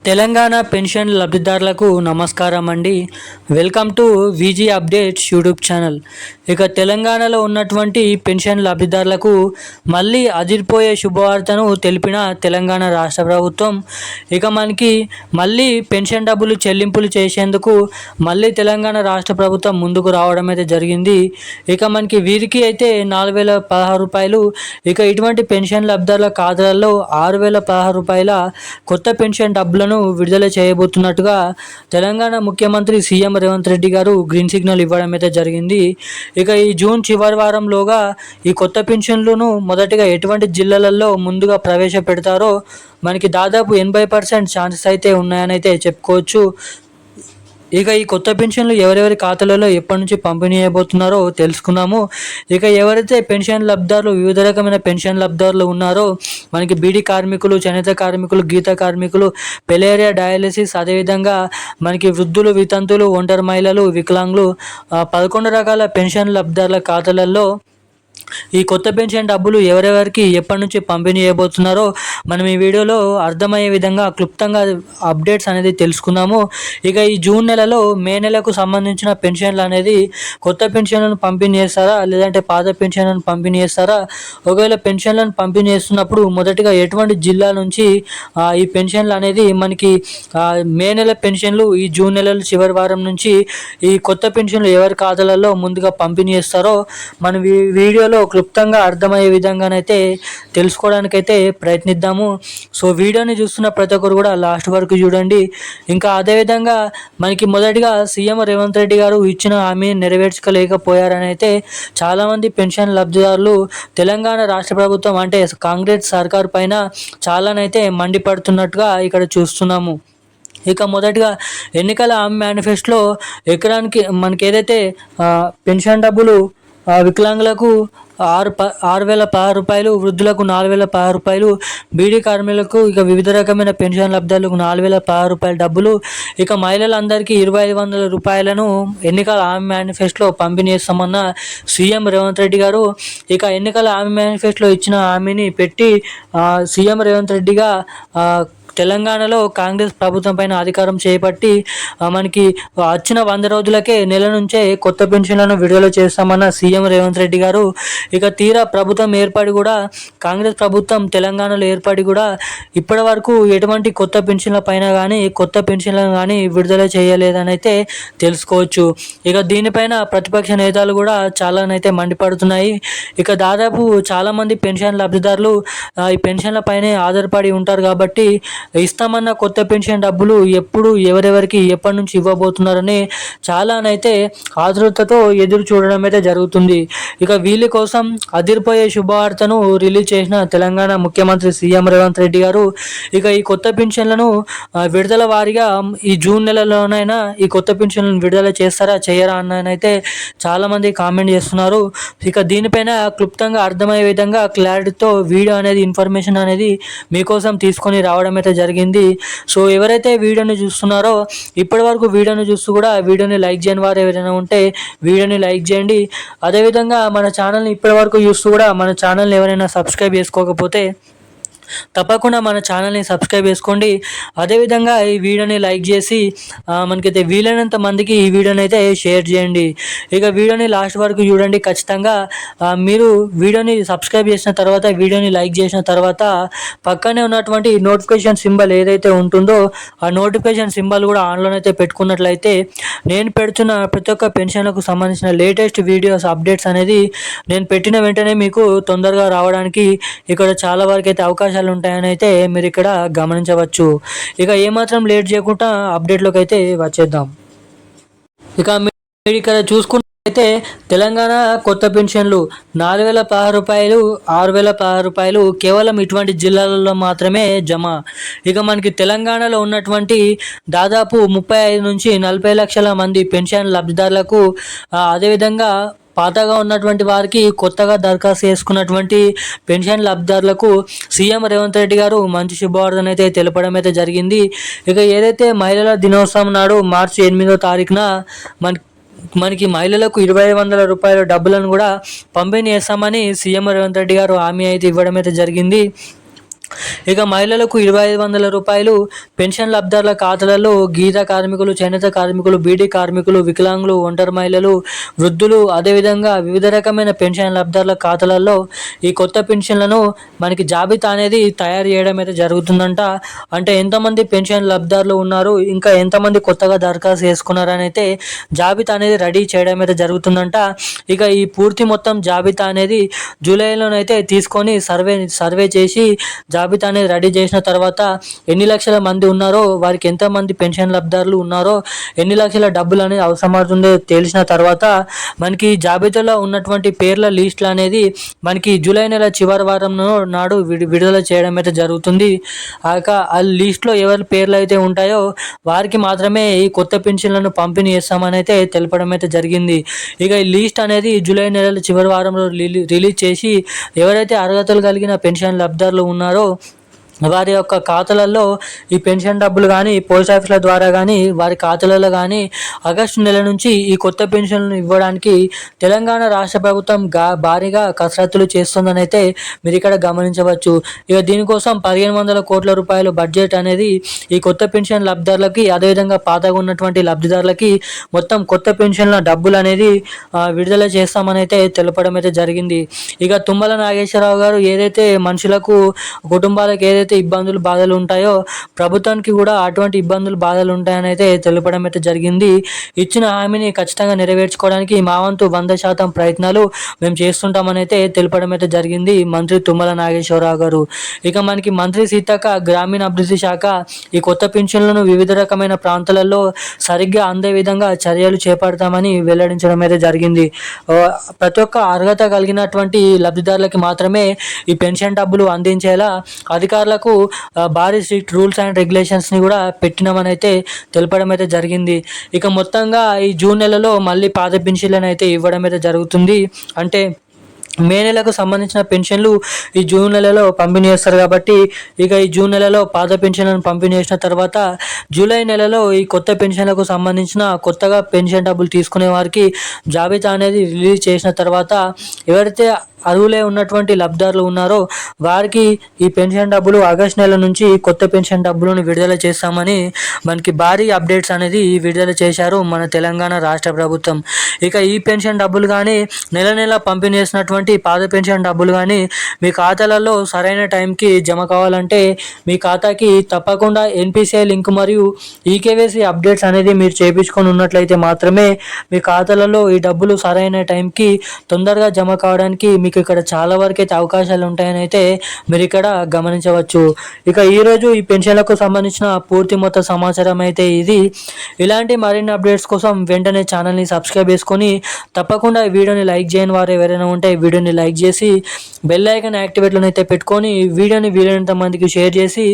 Telangana pension లబ్ధిదారులకు నమస్కారం అండి. Welcome to VG updates YouTube channel. ఇక తెలంగాణలో ఉన్నటువంటి పెన్షన్ లబ్ధిదారులకు మళ్ళీ అదిరిపోయే శుభవార్తను తెలిపిన తెలంగాణ రాష్ట్ర ప్రభుత్వం. ఇక మనకి మళ్ళీ పెన్షన్ డబ్బులు చెల్లింపులు చేసేందుకు మళ్ళీ తెలంగాణ రాష్ట్ర ప్రభుత్వం ముందుకు రావడం అయితే జరిగింది. ఇక మనకి వీరికి అయితే 4016 రూపాయలు, ఇక ఇటువంటి పెన్షన్ లబ్ధిదారుల ఖాతాలలో 6016 రూపాయల కొత్త పెన్షన్ డబ్బులను విడుదల చేయబోతున్నట్టుగా తెలంగాణ ముఖ్యమంత్రి సీఎం రేవంత్ రెడ్డి గారు గ్రీన్ సిగ్నల్ ఇవ్వడం అయితే జరిగింది. ఇక ఈ జూన్ చివరి వారంలోగా ఈ కొత్త పెన్షన్లను మొదటిగా ఎటువంటి జిల్లాలలో ముందుగా ప్రవేశపెడతారో మనకి దాదాపు 80% ఛాన్సెస్ అయితే ఉన్నాయని అయితే చెప్పుకోవచ్చు. ఇక ఈ కొత్త పెన్షన్లు ఎవరెవరి ఖాతాలలో ఎప్పటి నుంచి పంపిణీ చేయబోతున్నారో తెలుసుకున్నాము. ఇక ఎవరైతే పెన్షన్ లబ్ధిదారులు, వివిధ రకమైన పెన్షన్ లబ్ధిదారులు ఉన్నారో మనకి బీడీ కార్మికులు, చేనేత కార్మికులు, గీత కార్మికులు, పెలేరియా, డయాలిసిస్, అదేవిధంగా మనకి వృద్ధులు, వితంతులు, ఒంటరి మహిళలు, వికలాంగులు 11 రకాల పెన్షన్ లబ్ధిదారుల ఖాతాలలో ఈ కొత్త పెన్షన్ డబ్బులు ఎవరెవరికి ఎప్పటి నుంచి పంపిణీ చేయబోతున్నారో మనం ఈ వీడియోలో అర్థమయ్యే విధంగా క్లుప్తంగా అప్డేట్స్ అనేది తెలుసుకుందాము. ఇక ఈ జూన్ నెలలో మే నెలకు సంబంధించిన పెన్షన్లు అనేది కొత్త పెన్షన్లను పంపిణీ చేస్తారా లేదంటే పాత పెన్షన్లను పంపిణీ చేస్తారా? ఒకవేళ పెన్షన్లను పంపిణీ చేస్తున్నప్పుడు మొదటిగా ఎటువంటి జిల్లా నుంచి ఈ పెన్షన్లు అనేది మనకి మే నెల పెన్షన్లు ఈ జూన్ నెలల చివరి వారం నుంచి ఈ కొత్త పెన్షన్లు ఎవరి ఖాతాలలో ముందుగా పంపిణీ చేస్తారో మనం ఈ వీడియోలో క్లుప్తంగా అర్థమయ్యే విధంగానైతే తెలుసుకోవడానికైతే ప్రయత్నిద్దాము. సో వీడియోని చూస్తున్న ప్రతి ఒక్కరు కూడా లాస్ట్ వరకు చూడండి. ఇంకా అదేవిధంగా మనకి మొదటిగా సీఎం రేవంత్ రెడ్డి గారు ఇచ్చిన హామీని నెరవేర్చుకోలేకపోయారని అయితే చాలామంది పెన్షన్ లబ్ధిదారులు తెలంగాణ రాష్ట్ర ప్రభుత్వం అంటే కాంగ్రెస్ సర్కార్ పైన చాలానైతే మండిపడుతున్నట్టుగా ఇక్కడ చూస్తున్నాము. ఇక మొదటిగా ఎన్నికల హామీ మేనిఫెస్టోలో ఎకరానికి మనకి ఏదైతే పెన్షన్ డబ్బులు వికలాంగులకు 6016 రూపాయలు, వృద్ధులకు 4016 రూపాయలు, బీడీ కార్మికులకు ఇక వివిధ రకమైన పెన్షన్ లబ్ధిదారులకు 4016 రూపాయల డబ్బులు, ఇక మహిళలందరికీ 2500 రూపాయలను ఎన్నికల హామీ మేనిఫెస్టోలో పంపిణీ చేస్తామన్న సీఎం రేవంత్ రెడ్డి గారు. ఇక ఎన్నికల హామీ మేనిఫెస్టోలో ఇచ్చిన హామీని పెట్టి సీఎం రేవంత్ రెడ్డిగా తెలంగాణలో కాంగ్రెస్ ప్రభుత్వం పైన అధికారం చేపట్టి మనకి వచ్చిన 100 రోజులకే నెల నుంచే కొత్త పెన్షన్లను విడుదల చేస్తామన్న సీఎం రేవంత్ రెడ్డి గారు. ఇక తీరా ప్రభుత్వం ఏర్పడి కూడా కాంగ్రెస్ ప్రభుత్వం తెలంగాణలో ఏర్పడి కూడా ఇప్పటి వరకు ఎటువంటి కొత్త పెన్షన్ల పైన కానీ కొత్త పెన్షన్లను కానీ విడుదల చేయలేదని అయితే తెలుసుకోవచ్చు. ఇక దీనిపైన ప్రతిపక్ష నేతలు కూడా చాలానైతే మండిపడుతున్నాయి. ఇక దాదాపు చాలామంది పెన్షన్ లబ్ధిదారులు ఈ పెన్షన్ల పైనే ఆధారపడి ఉంటారు కాబట్టి ఇస్తామన్న కొత్త పెన్షన్ డబ్బులు ఎప్పుడు ఎవరెవరికి ఎప్పటి నుంచి ఇవ్వబోతున్నారని చాలానైతే ఆతృతతో ఎదురు చూడడం అయితే జరుగుతుంది. ఇక వీళ్ళ కోసం అదిరిపోయే శుభవార్తను రిలీజ్ చేసిన తెలంగాణ ముఖ్యమంత్రి సీఎం రేవంత్ రెడ్డి గారు. ఇక ఈ కొత్త పెన్షన్లను విడుదల వారీగా ఈ జూన్ నెలలోనైనా ఈ కొత్త పెన్షన్లను విడుదల చేస్తారా చేయరా అన్ననైతే చాలామంది కామెంట్ చేస్తున్నారు. ఇక దీనిపైన క్లుప్తంగా అర్థమయ్యే విధంగా క్లారిటీతో వీడియో అనేది ఇన్ఫర్మేషన్ అనేది మీకోసం తీసుకొని రావడం అయితే జరిగింది. సో ఎవరైతే వీడియోని చూస్తున్నారో ఇప్పటి వరకు వీడియోని చూస్తూ కూడా వీడియోని లైక్ చేయని వారు ఎవరైనా ఉంటే వీడియోని లైక్ చేయండి. అదేవిధంగా మన ఛానల్ని ఇప్పటి వరకు చూస్తూ కూడా మన ఛానల్ని ఎవరైనా సబ్స్క్రైబ్ చేసుకోకపోతే తప్పకుండా మన ఛానల్ని సబ్స్క్రైబ్ చేసుకోండి. అదేవిధంగా ఈ వీడియోని లైక్ చేసి మనకైతే వీలైనంత మందికి ఈ వీడియోని అయితే షేర్ చేయండి. ఇక వీడియోని లాస్ట్ వరకు చూడండి. ఖచ్చితంగా మీరు వీడియోని సబ్స్క్రైబ్ చేసిన తర్వాత వీడియోని లైక్ చేసిన తర్వాత పక్కనే ఉన్నటువంటి నోటిఫికేషన్ సింబల్ ఏదైతే ఉంటుందో ఆ నోటిఫికేషన్ సింబల్ కూడా ఆన్లోనైతే పెట్టుకున్నట్లయితే నేను పెడుతున్న ప్రతి ఒక్క పెన్షన్లకు సంబంధించిన లేటెస్ట్ వీడియోస్ అప్డేట్స్ అనేది నేను పెట్టిన వెంటనే మీకు తొందరగా రావడానికి ఇక్కడ చాలా వరకు అయితే అవకాశాలు ఉంటాయని అయితే మీరు ఇక్కడ గమనించవచ్చు. ఇక ఏమాత్రం లేట్ చేయకుండా అప్డేట్లోకి అయితే వచ్చేద్దాం. ఇక మీరు ఇక్కడ చూసుకున్నట్లయితే తెలంగాణ కొత్త పెన్షన్లు 4016 రూపాయలు, 6016 రూపాయలు కేవలం ఇటువంటి జిల్లాలలో మాత్రమే జమ. ఇక మనకి తెలంగాణలో ఉన్నటువంటి దాదాపు 35 నుంచి 40 లక్షల మంది పెన్షన్ లబ్ధిదారులకు అదేవిధంగా పాతగా ఉన్నటువంటి వారికి కొత్తగా దరఖాస్తు చేసుకున్నటువంటి పెన్షన్ లబ్ధిదారులకు సీఎం రేవంత్ రెడ్డి గారు మంచి శుభవార్తను అయితే తెలపడం అయితే జరిగింది. ఇక ఏదైతే మహిళల దినోత్సవం నాడు మార్చి 8వ తారీఖున మనకి మహిళలకు 2500 రూపాయల డబ్బులను కూడా పంపిణీ చేస్తామని సీఎం రేవంత్ రెడ్డి గారు హామీ అయితే ఇవ్వడం అయితే జరిగింది. ఇక మహిళలకు 2,500 రూపాయలు పెన్షన్ లబ్ధిదారుల ఖాతాలలో గీత కార్మికులు, చేనేత కార్మికులు, బీడీ కార్మికులు, వికలాంగులు, ఒంటరి మహిళలు, వృద్ధులు, అదేవిధంగా వివిధ రకమైన పెన్షన్ లబ్ధిదారుల ఖాతాలలో ఈ కొత్త పెన్షన్లను మనకి జాబితా అనేది తయారు చేయడం అయితే జరుగుతుందంట. అంటే ఎంతమంది పెన్షన్ లబ్ధిదారులు ఉన్నారు, ఇంకా ఎంతమంది కొత్తగా దరఖాస్తు చేసుకున్నారని అయితే జాబితా అనేది రెడీ చేయడం అయితే జరుగుతుందంట. ఇక ఈ పూర్తి మొత్తం జాబితా అనేది జూలైలోనైతే తీసుకొని సర్వే చేసి జాబితా అనేది రెడీ చేసిన తర్వాత ఎన్ని లక్షల మంది ఉన్నారో, వారికి ఎంతమంది పెన్షన్ లబ్ధిదారులు ఉన్నారో, ఎన్ని లక్షల డబ్బులు అనేది అవసరమవుతుందో తెలిసిన తర్వాత మనకి జాబితాలో ఉన్నటువంటి పేర్ల లిస్టులు అనేది మనకి జూలై నెల చివరి వారం నాడు విడుదల చేయడం అయితే జరుగుతుంది. ఆ లిస్టులో ఎవరి పేర్లు అయితే ఉంటాయో వారికి మాత్రమే ఈ కొత్త పెన్షన్లను పంపిణీ చేస్తామని అయితే తెలపడం అయితే జరిగింది. ఇక ఈ లిస్ట్ అనేది జూలై నెల చివరి వారంలో రిలీజ్ చేసి ఎవరైతే అర్హతలు కలిగిన పెన్షన్ లబ్ధిదారులు ఉన్నారో వారి యొక్క ఖాతాలలో ఈ పెన్షన్ డబ్బులు కానీ పోస్ట్ ఆఫీసుల ద్వారా కానీ వారి ఖాతాలలో కానీ ఆగస్టు నెల నుంచి ఈ కొత్త పెన్షన్లను ఇవ్వడానికి తెలంగాణ రాష్ట్ర ప్రభుత్వం భారీగా కసరత్తులు చేస్తుందని అయితే మీరు ఇక్కడ గమనించవచ్చు. ఇక దీనికోసం 1,500 కోట్ల రూపాయలు బడ్జెట్ అనేది ఈ కొత్త పెన్షన్ లబ్ధిదారులకి, అదేవిధంగా పాతగా ఉన్నటువంటి లబ్ధిదారులకి మొత్తం కొత్త పెన్షన్ల డబ్బులు అనేది విడుదల చేస్తామని అయితే తెలపడం అయితే జరిగింది. ఇక తుమ్మల నాగేశ్వరరావు గారు ఏదైతే మనుషులకు, కుటుంబాలకు ఏదైతే ఇబ్బందులు బాధలు ఉంటాయో ప్రభుత్వానికి కూడా అటువంటి ఇబ్బందులు బాధలు ఉంటాయని అయితే తెలపడం అయితే జరిగింది. ఇచ్చిన హామీని ఖచ్చితంగా నెరవేర్చుకోవడానికి మా వంతు 100% ప్రయత్నాలు మేము చేస్తుంటామని అయితే తెలపడం అయితే జరిగింది మంత్రి తుమ్మల నాగేశ్వరరావు గారు. ఇక మనకి మంత్రి సీతక్క గ్రామీణ అభివృద్ధి శాఖ ఈ కొత్త పెన్షన్లను వివిధ రకమైన ప్రాంతాలలో సరిగ్గా అందే విధంగా చర్యలు చేపడతామని వెల్లడించడం అయితే జరిగింది. ప్రతి ఒక్క అర్హత కలిగినటువంటి లబ్ధిదారులకి మాత్రమే ఈ పెన్షన్ డబ్బులు అందించేలా అధికారులకు భారీ స్ట్రిక్ట్ రూల్స్ అండ్ రెగ్యులేషన్స్ని కూడా పెట్టినామని అయితే తెలపడం అయితే జరిగింది. ఇక మొత్తంగా ఈ జూన్ నెలలో మళ్ళీ పాత పెన్షన్లను అయితే ఇవ్వడం అయితే జరుగుతుంది. అంటే మే నెలకు సంబంధించిన పెన్షన్లు ఈ జూన్ నెలలో పంపిణీ చేస్తారు కాబట్టి ఇక ఈ జూన్ నెలలో పాత పెన్షన్లను పంపిణీ చేసిన తర్వాత జూలై నెలలో ఈ కొత్త పెన్షన్లకు సంబంధించిన కొత్తగా పెన్షన్ డబ్బులు తీసుకునే వారికి జాబితా అనేది రిలీజ్ చేసిన తర్వాత ఎవరైతే అర్హులే ఉన్నటువంటి లబ్ధిదారులు ఉన్నారో వారికి ఈ పెన్షన్ డబ్బులు ఆగస్టు నెల నుంచి కొత్త పెన్షన్ డబ్బులను విడుదల చేస్తామని మనకి భారీ అప్డేట్స్ అనేది విడుదల చేశారు మన తెలంగాణ రాష్ట్ర ప్రభుత్వం. ఇక ఈ పెన్షన్ డబ్బులు కానీ నెల నెల పంపిణీ చేసినటువంటి పాత పెన్షన్ డబ్బులు కానీ మీ ఖాతాలలో సరైన టైంకి జమ కావాలంటే మీ ఖాతాకి తప్పకుండా ఎన్పిసిఐ లింక్ మరియు ఈకేవైసీ అప్డేట్స్ అనేది మీరు చేయించుకొని ఉన్నట్లయితే మాత్రమే మీ ఖాతాలలో ఈ డబ్బులు సరైన టైంకి తొందరగా జమ కావడానికి మీకు ఇక్కడ చాలా వరకు అయితే అవకాశాలు ఉంటాయని అయితే మీరు ఇక్కడ గమనించవచ్చు. ఇక ఈరోజు ఈ పెన్షన్లకు సంబంధించిన పూర్తి మొత్తం సమాచారం అయితే ఇది. ఇలాంటి మరిన్ని అప్డేట్స్ కోసం వెంటనే ఛానల్ని సబ్స్క్రైబ్ చేసుకొని తప్పకుండా ఈ వీడియోని లైక్ చేయని వారు ఎవరైనా ఉంటే ఈ వీడియోని లైక్ చేసి బెల్ ఐకాన్ యాక్టివేట్లోనైతే పెట్టుకొని వీడియోని వీలైనంత మందికి షేర్ చేసి